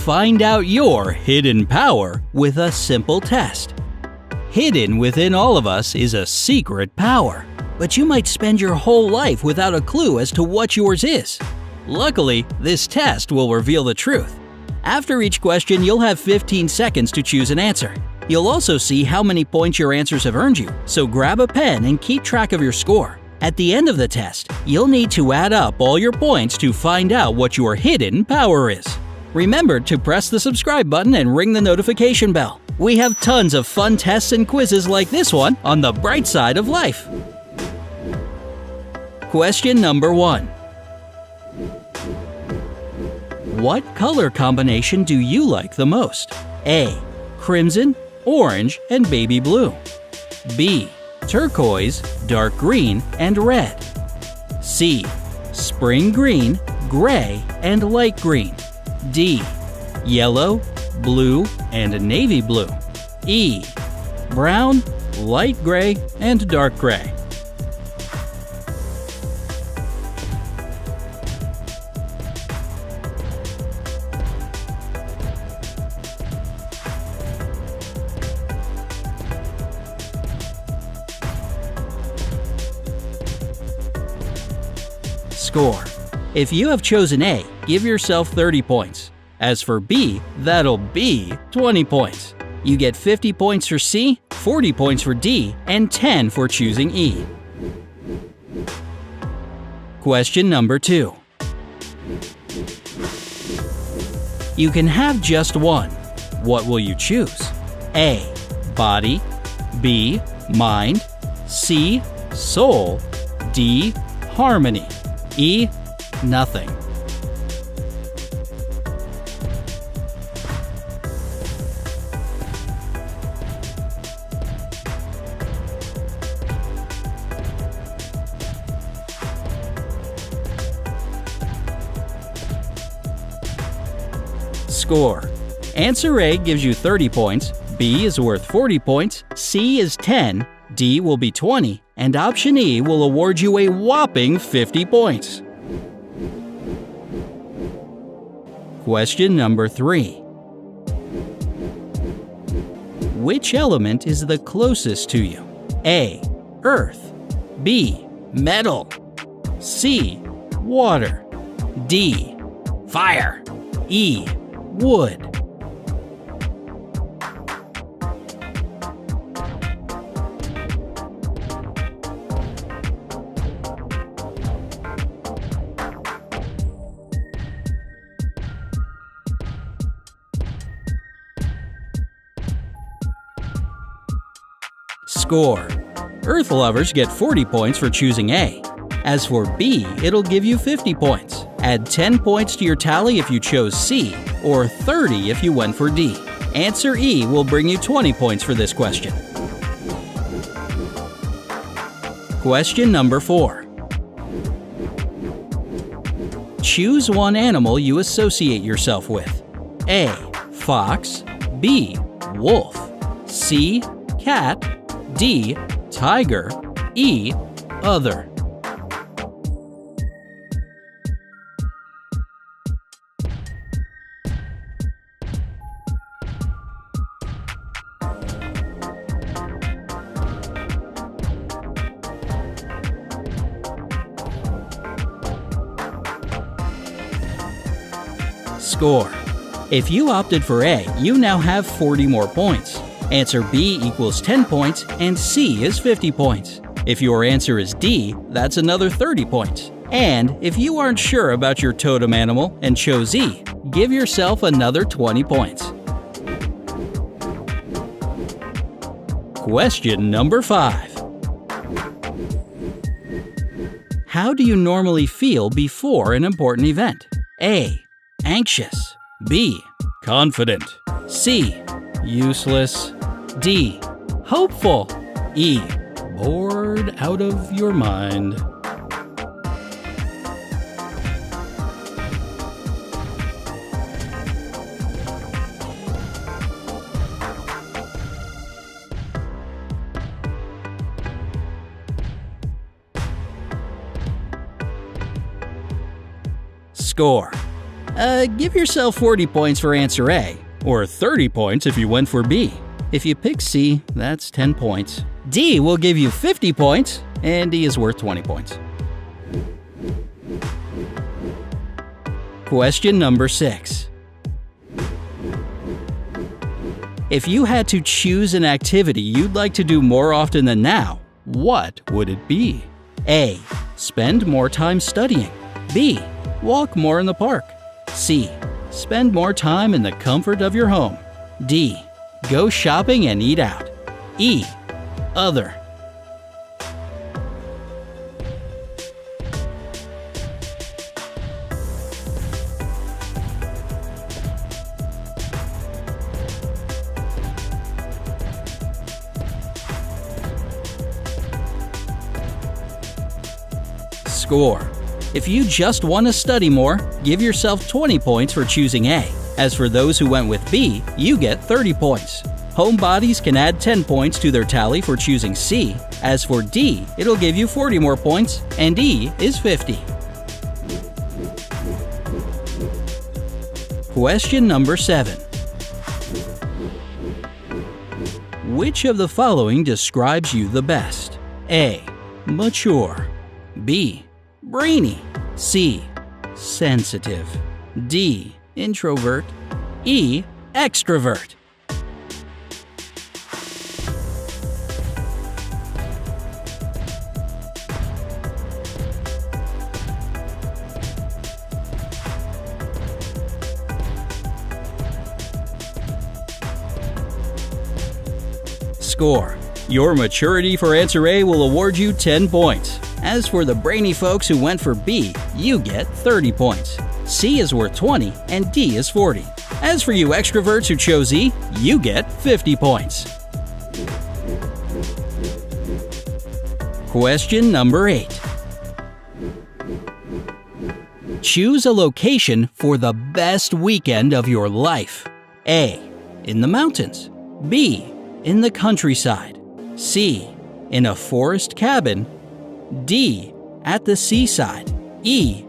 find out your hidden power with a simple test. Hidden within all of us is a secret power, but you might spend your whole life without a clue as to what yours is. Luckily, this test will reveal the truth. After each question, you'll have 15 seconds to choose an answer. You'll also see how many points your answers have earned you, so grab a pen and keep track of your score. At the end of the test, you'll need to add up all your points to find out what your hidden power is. Remember to press the subscribe button and ring the notification bell. We have tons of fun tests and quizzes like this one on the bright side of life. Question number 1. What color combination do you like the most? A. Crimson, orange, and baby blue. B. Turquoise, dark green, and red. C. Spring green, gray, and light green. D. Yellow, blue, and navy blue. E. Brown, light gray, and dark gray. Score. If you have chosen A, give yourself 30 points. As for B, that'll be 20 points. You get 50 points for C, 40 points for D, and 10 for choosing E. Question number 2. You can have just one. What will you choose? A. Body. B. Mind. C. Soul. D. Harmony. E. Nothing. Score. Answer A gives you 30 points, B is worth 40 points, C is 10, D will be 20, and option E will award you a whopping 50 points. Question number 3. Which element is the closest to you? A. Earth. B. Metal. C. Water. D. Fire. E. Wood. Score. Earth lovers get 40 points for choosing A. As for B, it'll give you 50 points. Add 10 points to your tally if you chose C, or 30 if you went for D. Answer E will bring you 20 points for this question. Question number 4. Choose one animal you associate yourself with. A. Fox. B. Wolf. C. Cat. D. Tiger. E. Other. Score. If you opted for A, you now have 40 more points. Answer B equals 10 points and C is 50 points. If your answer is D, that's another 30 points. And if you aren't sure about your totem animal and chose E, give yourself another 20 points. Question number 5. How do you normally feel before an important event? A. Anxious. B. Confident. C. Useless. D. Hopeful. E. Bored out of your mind. Score. Give yourself 40 points for answer A, or 30 points if you went for B. If you pick C, that's 10 points. D will give you 50 points, and D is worth 20 points. Question number 6. If you had to choose an activity you'd like to do more often than now, what would it be? A. Spend more time studying. B. Walk more in the park. C. Spend more time in the comfort of your home. D. Go shopping and eat out. E. Other. Score. If you just want to study more, give yourself 20 points for choosing A. As for those who went with B, you get 30 points. Homebodies can add 10 points to their tally for choosing C. As for D, it'll give you 40 more points, and E is 50. Question number 7. Which of the following describes you the best? A. Mature. B. Brainy. C. Sensitive. D. Introvert. E. Extrovert. Score. Your maturity for answer A will award you 10 points. As for the brainy folks who went for B, you get 30 points. C is worth 20 and D is 40. As for you extroverts who chose E, you get 50 points. Question number 8. Choose a location for the best weekend of your life. A. In the mountains. B. In the countryside. C. In a forest cabin. D. At the seaside. E.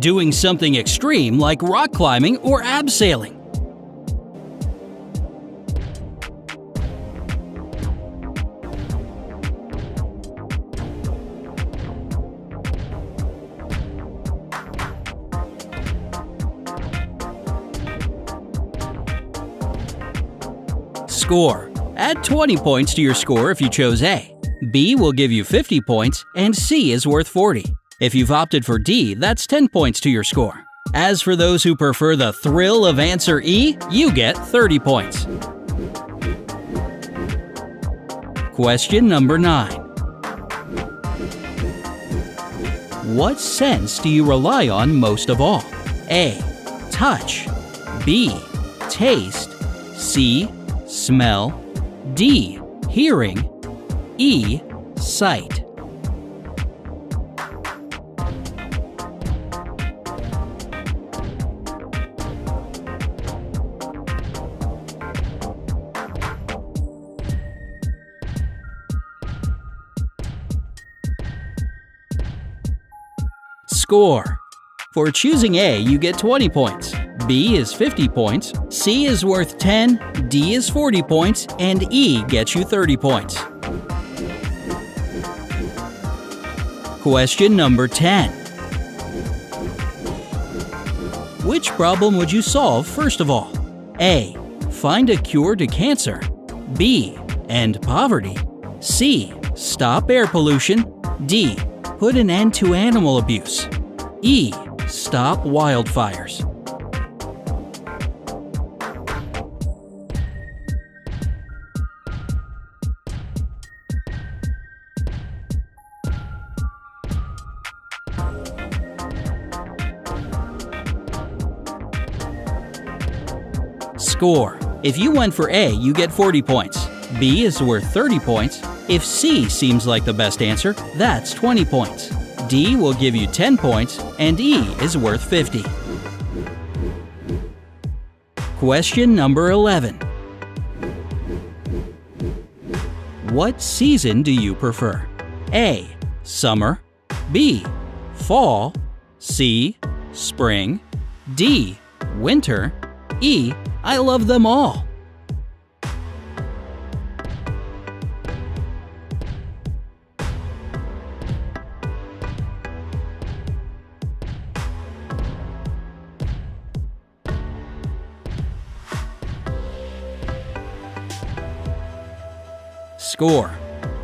Doing something extreme like rock climbing or abseiling. Score. Add 20 points to your score if you chose A. B will give you 50 points, and C is worth 40. If you've opted for D, that's 10 points to your score. As for those who prefer the thrill of answer E, you get 30 points. Question number 9. What sense do you rely on most of all? A. Touch. B. Taste. C. Smell. D. Hearing. E. Sight. Score. For choosing A, you get 20 points. B is 50 points, C is worth 10, D is 40 points, and E gets you 30 points. Question number 10. Which problem would you solve first of all? A. Find a cure to cancer. B. End poverty. C. Stop air pollution. D. Put an end to animal abuse. E. Stop wildfires. Score. If you went for A, you get 40 points. B is worth 30 points. If C seems like the best answer, that's 20 points. D will give you 10 points, and E is worth 50. Question number 11. What season do you prefer? A. Summer. B. Fall. C. Spring. D. winter, E. I love them all. Score.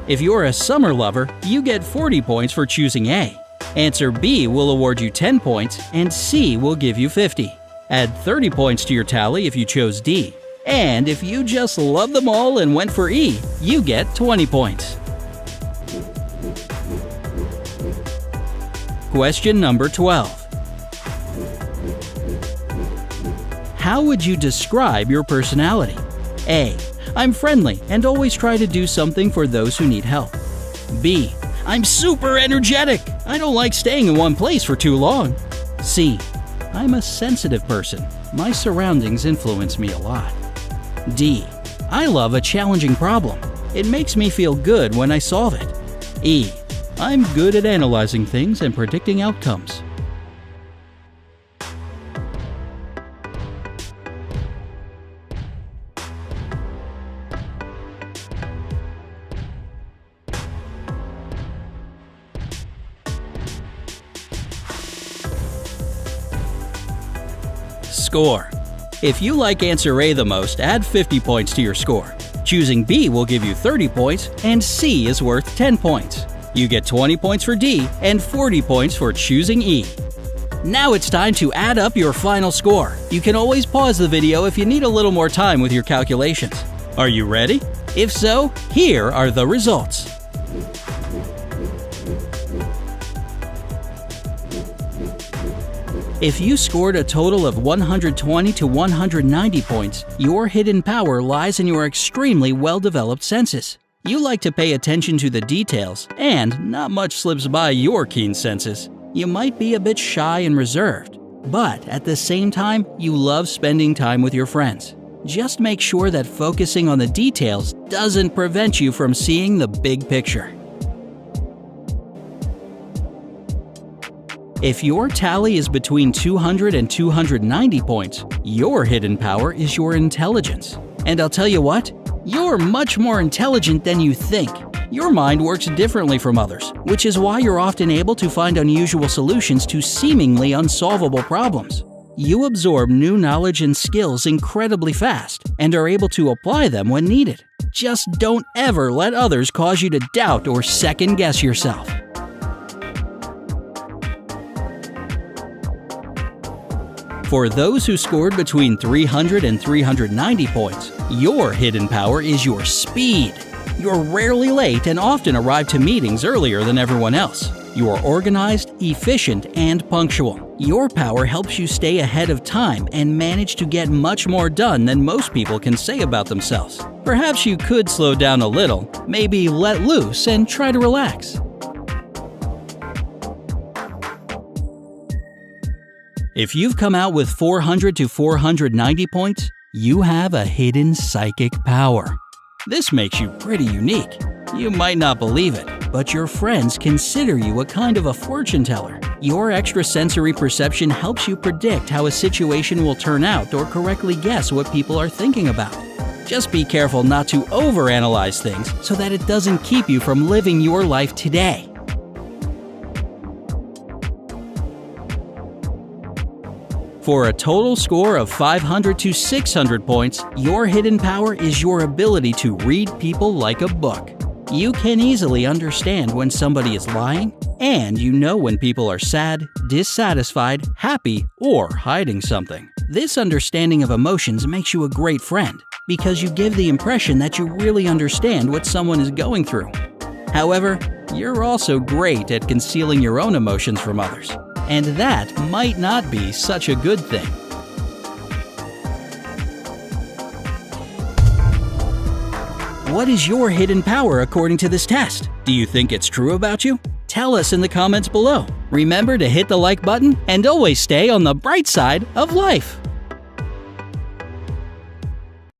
If you're a summer lover, you get 40 points for choosing A. Answer B will award you 10 points, and C will give you 50. Add 30 points to your tally if you chose D. And if you just love them all and went for E, you get 20 points. Question number 12. How would you describe your personality? A. I'm friendly and always try to do something for those who need help. B. I'm super energetic. I don't like staying in one place for too long. C. I'm a sensitive person. My surroundings influence me a lot. D. I love a challenging problem. It makes me feel good when I solve it. E. I'm good at analyzing things and predicting outcomes. Score. If you like answer A the most, add 50 points to your score. Choosing B will give you 30 points, and C is worth 10 points. You get 20 points for D and 40 points for choosing E. Now it's time to add up your final score. You can always pause the video if you need a little more time with your calculations. Are you ready? If so, here are the results. If you scored a total of 120 to 190 points, your hidden power lies in your extremely well-developed senses. You like to pay attention to the details, and not much slips by your keen senses. You might be a bit shy and reserved, but at the same time, you love spending time with your friends. Just make sure that focusing on the details doesn't prevent you from seeing the big picture. If your tally is between 200 and 290 points, your hidden power is your intelligence. And I'll tell you what, you're much more intelligent than you think. Your mind works differently from others, which is why you're often able to find unusual solutions to seemingly unsolvable problems. You absorb new knowledge and skills incredibly fast and are able to apply them when needed. Just don't ever let others cause you to doubt or second-guess yourself. For those who scored between 300 and 390 points, your hidden power is your speed. You're rarely late and often arrive to meetings earlier than everyone else. You are organized, efficient, and punctual. Your power helps you stay ahead of time and manage to get much more done than most people can say about themselves. Perhaps you could slow down a little, maybe let loose and try to relax. If you've come out with 400 to 490 points, you have a hidden psychic power. This makes you pretty unique. You might not believe it, but your friends consider you a kind of a fortune teller. Your extrasensory perception helps you predict how a situation will turn out or correctly guess what people are thinking about. Just be careful not to overanalyze things so that it doesn't keep you from living your life today. For a total score of 500 to 600 points, your hidden power is your ability to read people like a book. You can easily understand when somebody is lying, and you know when people are sad, dissatisfied, happy, or hiding something. This understanding of emotions makes you a great friend, because you give the impression that you really understand what someone is going through. However, you're also great at concealing your own emotions from others. And that might not be such a good thing. What is your hidden power according to this test? Do you think it's true about you? Tell us in the comments below. Remember to hit the like button and always stay on the bright side of life.